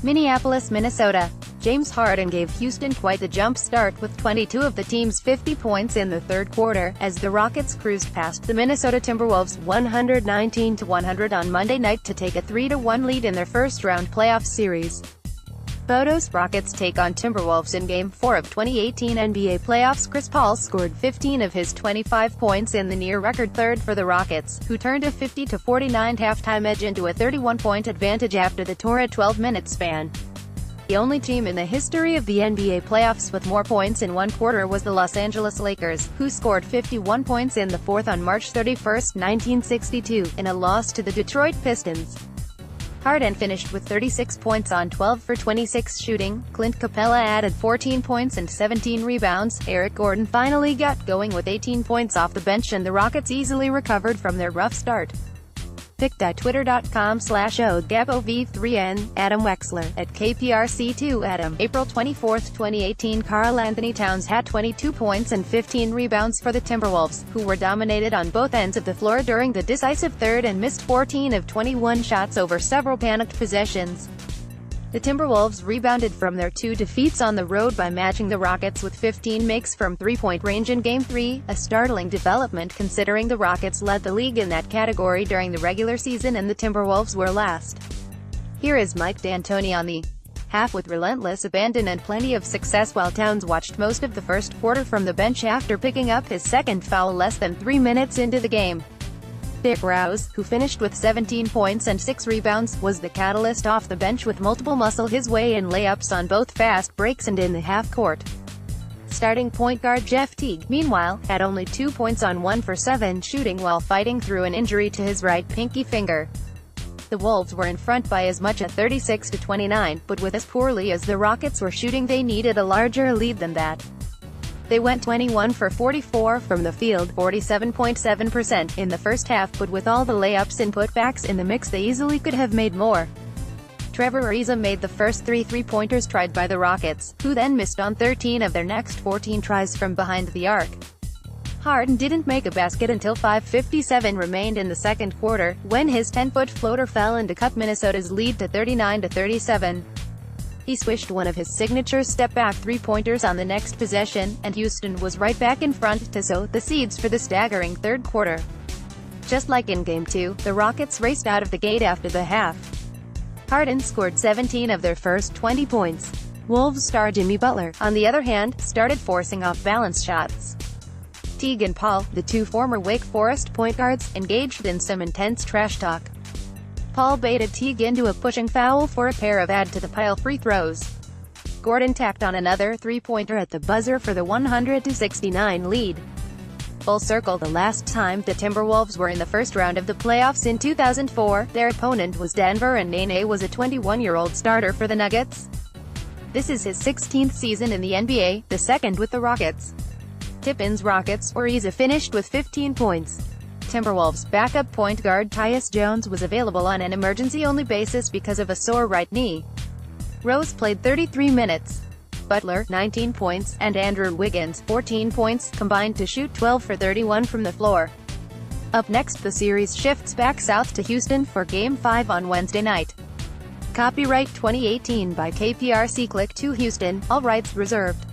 Minneapolis, Minnesota. James Harden gave Houston quite the jump start with 22 of the team's 50 points in the third quarter, as the Rockets cruised past the Minnesota Timberwolves 119-100 on Monday night to take a 3-1 lead in their first-round playoff series. Photos: Rockets take on Timberwolves in Game 4 of 2018 NBA playoffs. Chris Paul scored 15 of his 25 points in the near-record third for the Rockets, who turned a 50-49 halftime edge into a 31-point advantage after the torrid 12-minute span. The only team in the history of the NBA playoffs with more points in one quarter was the Los Angeles Lakers, who scored 51 points in the fourth on March 31, 1962, in a loss to the Detroit Pistons. Harden finished with 36 points on 12 for 26 shooting. Clint Capella added 14 points and 17 rebounds. Eric Gordon finally got going with 18 points off the bench, and the Rockets easily recovered from their rough start. Pic.twitter.com/OGABOV3N, Adam Wexler, at KPRC2 Adam. April 24, 2018. Karl Anthony Towns had 22 points and 15 rebounds for the Timberwolves, who were dominated on both ends of the floor during the decisive third and missed 14 of 21 shots over several panicked possessions. The Timberwolves rebounded from their two defeats on the road by matching the Rockets with 15 makes from three-point range in Game 3, a startling development considering the Rockets led the league in that category during the regular season and the Timberwolves were last. Here is Mike D'Antoni on the half with relentless abandon and plenty of success while Towns watched most of the first quarter from the bench after picking up his second foul less than 3 minutes into the game. Dick Rouse, who finished with 17 points and 6 rebounds, was the catalyst off the bench with multiple muscle his way in layups on both fast breaks and in the half-court. Starting point guard Jeff Teague, meanwhile, had only 2 points on 1 for 7 shooting while fighting through an injury to his right pinky finger. The Wolves were in front by as much as 36-29, but with as poorly as the Rockets were shooting they needed a larger lead than that. They went 21 for 44 from the field, 47.7% in the first half, but with all the layups and putbacks in the mix they easily could have made more. Trevor Ariza made the first 3 three-pointers tried by the Rockets, who then missed on 13 of their next 14 tries from behind the arc. Harden didn't make a basket until 5:57 remained in the second quarter, when his 10-foot floater fell in to cut Minnesota's lead to 39-37. He swished one of his signature step-back three-pointers on the next possession, and Houston was right back in front to sow the seeds for the staggering third quarter. Just like in Game 2, the Rockets raced out of the gate after the half. Harden scored 17 of their first 20 points. Wolves star Jimmy Butler, on the other hand, started forcing off-balance shots. Teague and Paul, the two former Wake Forest point guards, engaged in some intense trash talk. Paul baited Teague into a pushing foul for a pair of add-to-the-pile free throws. Gordon tacked on another three-pointer at the buzzer for the 100-69 lead. Full circle: the last time the Timberwolves were in the first round of the playoffs in 2004, their opponent was Denver, and Nene was a 21-year-old starter for the Nuggets. This is his 16th season in the NBA, the second with the Rockets. Tippins Rockets, where Ariza finished with 15 points. Timberwolves backup point guard Tyus Jones was available on an emergency-only basis because of a sore right knee. Rose played 33 minutes. Butler, 19 points, and Andrew Wiggins, 14 points, combined to shoot 12 for 31 from the floor. Up next, the series shifts back south to Houston for Game 5 on Wednesday night. Copyright 2018 by KPRC. Click to Houston, all rights reserved.